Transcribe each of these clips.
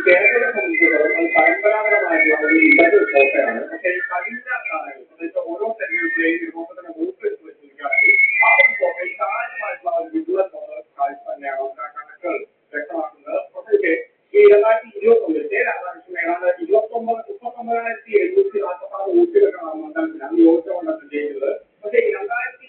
കേരളത്തെ സംബന്ധിച്ചിടത്തോളം അത് പരമ്പരാഗതമായിട്ടുള്ള ഒരു ഇടത് കോട്ടയാണ്. പക്ഷേ ഈ കഴിഞ്ഞ കാലങ്ങളിൽ ഓരോ തെരഞ്ഞെടുപ്പിലെയും ഇതുപോലെ തന്നെ വോട്ട് എടുത്ത് വെച്ചിരിക്കുകയാണെങ്കിൽ ആ ഒരു കോട്ടയിൽ കാര്യമായിട്ടുള്ള ഒരു വിദ്വത് കാഴ്ച തന്നെയാണ് കണക്കുകൾ വ്യക്തമാക്കുന്നത്. പ്രത്യേകിച്ച് ഈ 2021 രാധാകൃഷ്ണൻ ഏതാണ്ട് 39,746 വോട്ടുകൾക്കാണ് മണ്ഡലത്തിലാണ് യോജന ചെയ്യുന്നത്. പക്ഷേ ഈ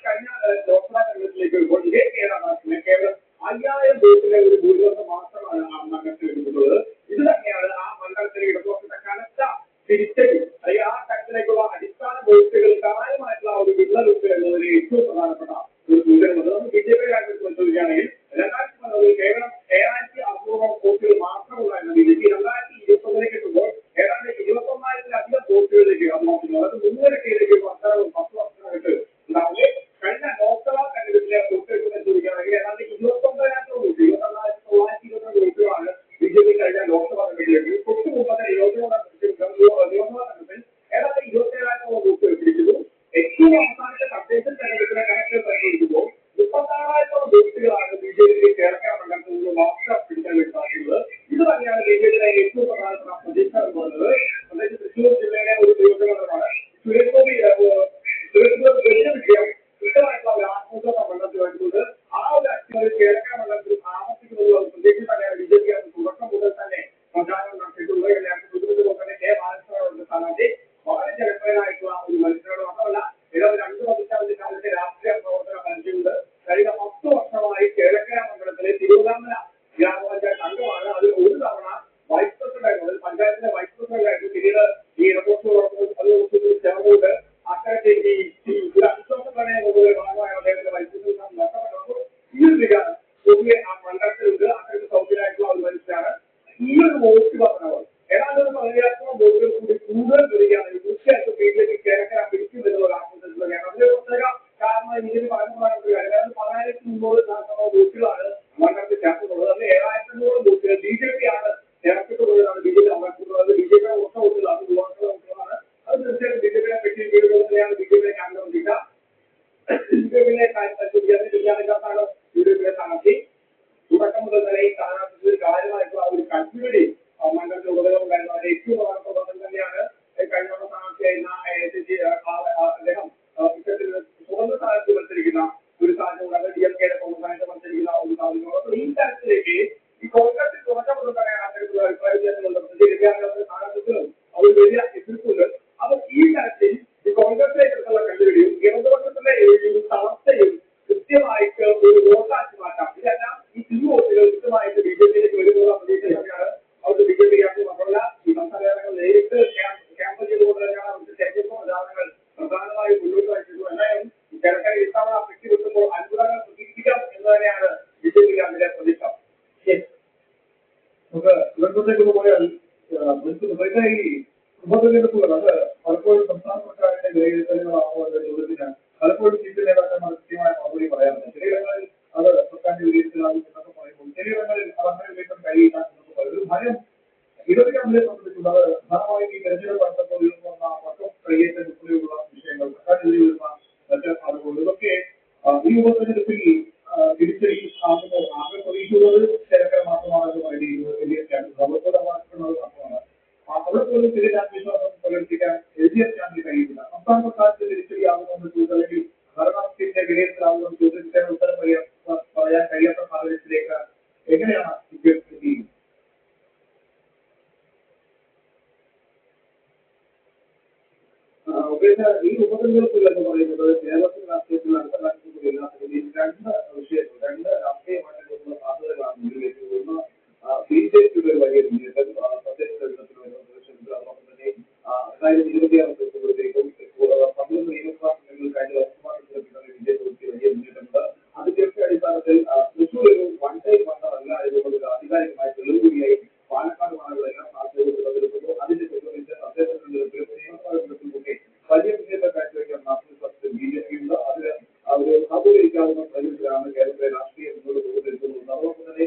കഴിഞ്ഞ ലോക്സഭാ തെരഞ്ഞെടുപ്പിലേക്ക് വരുമ്പോൾ ഇതേ രാധാകൃഷ്ണൻ കേവലം 5000 വോട്ടിലെ ഒരു ഭൂരിപക്ഷം മാത്രമാണ് ആ മണ്ഡലത്തിൽ എടുക്കുന്നത്. ഇത് തന്നെയാണ് ആ മണ്ഡലത്തിലെ ഇടതുപക്ഷത്തെ കനത്ത തിരിച്ചടി അല്ലെങ്കിൽ ആ തരത്തിലേക്കുള്ള അടിസ്ഥാന വോട്ടുകൾ കാര്യമായിട്ടുള്ള ഒരു വിള്ളലുണ്ട് എന്നതിന് ഏറ്റവും പ്രധാനപ്പെട്ട ഒരു സൂചന. നമുക്ക് ബി ജെ പി കാര്യത്തിൽ പരിശോധിക്കുകയാണെങ്കിൽ 2019 കേവലം 7600 വോട്ടുകൾ മാത്രമുള്ള ബി ജെ പി 2021 എത്തുമ്പോൾ ഏതാണ്ട് 21,000-ലധികം വോട്ടുകളിലേക്ക് നോക്കുന്നത്. അത് 300-ലേക്ക് 10 വർഷമായിട്ട് ഉണ്ടാവുക. കഴിഞ്ഞ ലോക്സഭാ തെരഞ്ഞെടുപ്പിലെ വോട്ടുകൾ പരിശോധിക്കുകയാണെങ്കിൽ ഏതാണ്ട് 29,000 വോട്ട് 29,922 വോട്ടുകളാണ് ബി ജെ പി കഴിഞ്ഞ ലോക്സഭാ തെരഞ്ഞെടുപ്പിൽ. തൊട്ടു മുമ്പത്തെ ലോക്സഭാ തെരഞ്ഞെടുപ്പിൽ ഏതാണ്ട് 27,000 വോട്ടുകൾ പിടിച്ചിരുന്നു. ഏറ്റവും അവസാനത്തെ തദ്ദേശ തെരഞ്ഞെടുപ്പിലെ കണക്കുകൾ പരിശോധിക്കുമ്പോൾ 36,000 വോട്ടുകളാണ് ബി ജെ പി കേരള മണ്ഡലത്തിൽ നിന്ന് മാത്രം പിടിക്കാൻ വേണ്ടി സാധിക്കുന്നത്. ഇത് തന്നെയാണ് ബി ജെ പിയുടെ ഏറ്റവും പ്രധാനപ്പെട്ട പ്രതീക്ഷ എന്ന് പറയുന്നത്. പ്രത്യേകിച്ച് തൃശ്ശൂർ ജില്ലയിലെ ഒരു നിയോജകമണ്ഡലമാണ്. സുരേഷ് ഗോപി വലിയ വിജയം കൃത്യമായിട്ടുള്ള ഒരു ആത്മീയത മണ്ഡലത്തിലായിട്ടുണ്ട്. ആ ഒരു അച്ഛൻ കേരള മണ്ഡലത്തിൽ ആവർത്തിക്കുന്നത് പ്രത്യേകിച്ച് തന്നെയാണ് ബി ജെ പി തുടക്കം മുതൽ തന്നെ പ്രചാരണം നടത്തിയിട്ടുള്ളത്. തന്നെ കെ ബാലകൃഷ്ണൻ സ്ഥാനാർത്ഥി വളരെ ജനപ്രിയനായിട്ടുള്ള ഒരു മനുഷ്യനോട് മാത്രമല്ല ഏതാണ്ട് 2 പതിറ്റാണ്ട് കാലത്തെ രാഷ്ട്രീയ പ്രവർത്തന പരിചയമുണ്ട്. കഴിഞ്ഞ 10 വർഷമായി കേരള മണ്ഡലത്തിലെ തിരുവനന്തപുരം ഗ്രാമപഞ്ചായത്ത് അംഗമാണ്. അതിൽ ഒരു തവണ വൈസ് പ്രസിഡന്റായിരുന്നു. പഞ്ചായത്തിന്റെ വൈസ് പ്രസിഡന്റായിരുന്നു. പിന്നീട് ഈ ഇടപോസ്റ്റ് ചേർന്നുകൊണ്ട് അക്കാര്യത്തിൽ ഈ അവിശ്വാസ പ്രമേയം കൊണ്ടുപോയ ഭാഗമായ അദ്ദേഹത്തിന്റെ വൈസ് പ്രസിഡന്റ് നഷ്ടപ്പെട്ടു. ഈ ഒരു വികാരം പൊതുവെ ആ മണ്ഡലത്തിലുണ്ട്. അക്കാര്യത്തിൽ സൗകര്യമായിട്ടുള്ള ഒരു മനുഷ്യനാണ്. ഈ ഒരു വോട്ട് പറഞ്ഞവർ ഏതാണ്ട് 15,000 വോട്ടുകൾ കൂടി കൂടുതൽ വരികയാണെങ്കിൽ തീർച്ചയായിട്ടും ബി ജെ പി കേരള പിടിക്കും എന്നുള്ള ആത്മവിശ്വാസം തന്നെയാണ്. അതിന്റെ പ്രത്യേക കാരണം ഇതിന് പറയുന്നതായിട്ട് കാര്യം 10,300 വോട്ടുകളാണ് മണ്ഡലത്തിൽ ചേർത്തുള്ളത്. അതിൽ 7,500 വോട്ടുകൾ ബി ജെ പി ആണ് ചേർത്തിട്ടുള്ളതാണ്. ബി ജെ പി അവകാശപ്പെടുന്നത് ബി ജെ പിയുടെ ഒറ്റ വോട്ടുകളാണ്, യുവാക്കളുടെ വോട്ടുകളാണ്. അത് തീർച്ചയായിട്ടും ബി ജെ പിയെ പറ്റി തന്നെയാണ് ബി ജെ പിയെ കാണിക്കുക. ബി ജെ പിയെ പരിശോധിക്കാനാണ് ബി ജെ പിയെ സ്ഥാനാർത്ഥി. തുടക്കം മുതൽ തന്നെ ഈ സ്ഥാനാർത്ഥിയിൽ കാര്യമായിട്ടുള്ള ഒരു കൺഫ്യൂരി മണ്ഡലത്തിൽ ഉടലെടുണ്ടായിരുന്നു. അതിന്റെ ഏറ്റവും പ്രധാനപ്പെട്ട തന്നെയാണ് കഴിഞ്ഞ സ്ഥാനാർത്ഥിയായിരുന്ന അദ്ദേഹം ഇത്തരത്തിൽ സ്വതന്ത്ര സ്ഥാനത്ത് മത്സരിക്കുന്ന ഒരു സാഹചര്യം ഡി എം കെയുടെ സ്വന്തമായിട്ട് മത്സരിക്കുന്ന ഒരു സാഹചര്യം. അപ്പോൾ ഈ തരത്തിലേക്ക് ഈ കോൺഗ്രസിൽ തുടക്കം മുതൽ തന്നെയാണ് അത്തരത്തിലുള്ള അഭിപ്രായ വ്യത്യാസങ്ങളുണ്ട്. വിദ്യാഭ്യാസ സ്ഥാനാർത്ഥികളും അവർ വലിയ എതിർപ്പുണ്ട്. അപ്പോൾ ഈ തരത്തിൽ ഈ കോൺഗ്രസിലേക്കുള്ള കണ്ടുപിടിയും ഇടതുപക്ഷത്തിന്റെ തളർച്ചയും കൃത്യമായിട്ട് ഒരു വോട്ടാക്കി മാറ്റാം. ഇതെല്ലാം ഈ സിംഗ് വോട്ടുകൾ കൃത്യമായിട്ട് ബി ജെ പിയിലേക്ക് വരുന്ന പ്രതീക്ഷ തന്നെയാണ്. അവർക്ക് ബി ജെ പി ക്യാമ്പ് മാത്രമല്ല ഈ സംസ്ഥാനങ്ങൾ നേരിട്ട് ക്യാമ്പ് ചെയ്തുകൊണ്ട് തന്നെയാണ് അവർക്ക് തെരഞ്ഞെടുപ്പ് പ്രചാരണങ്ങൾ പ്രധാനമായും മുന്നോട്ട് വയ്ക്കുന്നത്. എന്തായാലും കേരള ഇത്തവണ വ്യക്തി വെക്കുമ്പോൾ അത്ഭുതങ്ങൾ പ്രതീക്ഷിക്കാം എന്ന് തന്നെയാണ് ബി ജെ പി ക്യാമ്പിലെ പ്രതീക്ഷ. നമുക്ക് ഇടത്തേക്ക് പോയാൽ ഈ ഉപതെരഞ്ഞെടുപ്പുകൾ അത് പലപ്പോഴും സംസ്ഥാന സർക്കാരിന്റെ വിലയിരുത്തലുകളാണോ എന്ന ചോദ്യത്തിന് പലപ്പോഴും സീറ്റ് നേതാക്കന്മാർ കൃത്യമായ മറുപടി പറയാറുണ്ട്. ചിലയിടങ്ങളിൽ അത് സർക്കാരിന്റെ വിലയിരുത്തലാകും എന്നൊക്കെ പറയുമ്പോൾ ചിലയിടങ്ങളിൽ അത് അങ്ങനെ വിലയിരുത്താൻ കഴിയില്ല എന്നൊക്കെ പറയും. ഒരു ഭയം ഇടത് ക്യാമ്പിനെ സംബന്ധിച്ചുള്ളത് പ്രധാനമായും ഈ തെരഞ്ഞെടുപ്പ് അടുത്തപ്പോൾ ഉയർന്നു വന്ന വർഷം കയ്യേറ്റം ഉൾപ്പെടെയുള്ള വിഷയങ്ങൾ, സർക്കാരിനെതിരെ വരുന്ന മറ്റ് ആളുകൾ, ഇതൊക്കെ ഈ ഉപതെരഞ്ഞെടുപ്പിൽ തിരിച്ചടി ആകുമ്പോൾ ആകെ പ്രതീക്ഷിക്കുന്നത് ചേർക്കൽ മാത്രമാണെന്ന് പറയുന്നത് വലിയ ക്യാമ്പ് അവർക്കൂടെ മാത്രമാണ്. അവിടെ പോലും ചില വിശ്വാസം പ്രകടിപ്പിക്കാൻ എൽ ഡി എഫ് ക്യാമ്പിന് കഴിയുന്നില്ല. സംസ്ഥാന സർക്കാരിന്റെ തിരിച്ചടിയാകുമെന്ന് ചോദിച്ചു അല്ലെങ്കിൽ ഭരണത്തിന്റെ വിലയിരുത്തലാകുമെന്ന് ചോദിച്ചാൽ ഉത്തരം പറയാൻ കഴിയാത്ത സാഹചര്യത്തിലേക്ക് എങ്ങനെയാണ് ഇപ്പോൾ എത്തിയിരിക്കുന്നത്? ഈ ഉപതെരഞ്ഞെടുപ്പിൽ എന്ന് പറയുന്നത് കേരളത്തിൽ രാഷ്ട്രീയത്തിൽ അടുത്ത കാലത്ത് കൂടി ഇല്ലാത്ത രീതിയിൽ 2 വിഷയങ്ങൾ, 2 രാഷ്ട്രീയമായിട്ടുള്ള സാധ്യതകളാണ് മുന്നിലേക്ക് പോകുന്ന ബി ജെ പിയുടെ ഒരു വലിയ മുന്നേറ്റം തദ്ദേശ തെരഞ്ഞെടുപ്പിൽ വരുന്ന പ്രദേശത്ത്. അതോടൊപ്പം തന്നെ 2026 എത്തുമ്പോഴത്തേക്കും 12 നിയമസഭാ മണ്ഡലങ്ങൾ കഴിഞ്ഞ ലോക്സഭാ തെരഞ്ഞെടുപ്പിൽ ബി ജെ പിക്ക് വലിയ മുന്നേറ്റമുണ്ട്. അതിന്റെയൊക്കെ അടിസ്ഥാനത്തിൽ തൃശ്ശൂർ ഒരു വൺ ടൈം മണ്ഡലമല്ല എന്നുള്ളത് ആധികാരികമായി തെളിവുകൂടിയായി പാലക്കാട് മണ്ഡലങ്ങളെല്ലാം സാധ്യതകൾ തെളിയിക്കുന്നു. അതിന്റെ തെളിവിച്ച് തദ്ദേശ തെരഞ്ഞെടുപ്പിലും നിയമസഭാ തെരഞ്ഞെടുപ്പിലുമൊക്കെ വലിയ മുന്നേറ്റം കാഴ്ചവെക്കാൻ ആത്മവിശ്വാസത്തിൽ ബി ജെ പി ഉണ്ട്. അതിന് അവർ സാധൂകരിക്കാവുന്ന പ്രദേശത്തിലാണ് കേരളത്തിലെ രാഷ്ട്രീയം മുന്നോട്ട് കൊണ്ടുവരുന്നത്. അതോടൊപ്പം തന്നെ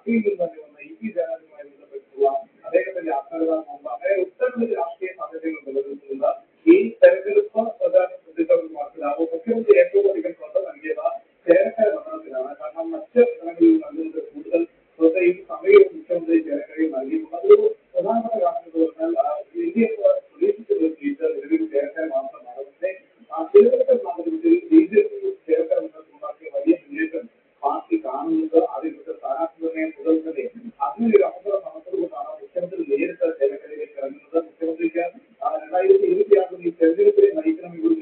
പാർട്ടിയിൽ നിന്ന് തന്നെ വന്ന EP ജയരാജനുമായി ബന്ധപ്പെട്ടിട്ടുള്ള അദ്ദേഹത്തിന്റെ യാത്രകൾ മുമ്പ് അങ്ങനെ ഒട്ടനവധി രാഷ്ട്രീയ സാധ്യതകൾ നിലനിൽക്കുന്ന ഈ തെരഞ്ഞെടുപ്പ് പ്രചാരണം ശ്രദ്ധിച്ചവർക്ക് മനസ്സിലാവും മുഖ്യമന്ത്രി ഏറ്റവും അധികം ശ്രദ്ധ നൽകിയത് ചേലക്കര മണ്ഡലത്തിലാണ്. കാരണം മറ്റ് സ്ഥലങ്ങളിൽ നൽകുന്നത് കൂടുതൽ ശ്രദ്ധയും സമയവും മുഖ്യമന്ത്രി ചേലക്കരയിൽ നൽകിയിട്ടുണ്ട്. അതൊരു പ്രധാനപ്പെട്ട കാരണം എന്ന് പറഞ്ഞാൽ LDF പ്രതീക്ഷിക്കുന്ന സീറ്റ് നിലവിൽ ചേലക്കര മാത്രമാണ്. പക്ഷേ തിരുവനന്തപുരം സാഹചര്യത്തിൽ BJP ചേലക്കര മണ്ഡലത്തിലുണ്ടാക്കിയ വലിയ മുന്നേറ്റം പാർട്ടി കാണുന്നത് അതിലൂടെ സ്ഥാനാർത്ഥി നിർണ്ണയം മുതൽ തന്നെ അങ്ങനെ ഒരു അവസരം നടന്നതുകൊണ്ടാണ് മുഖ്യമന്ത്രി നേരിട്ട് ചേലക്കരയിലേക്ക് ഇറങ്ങുന്നത്. മുഖ്യമന്ത്രിക്ക് 2026 ഈ തെരഞ്ഞെടുപ്പിനെ നയിക്കണമെങ്കിൽ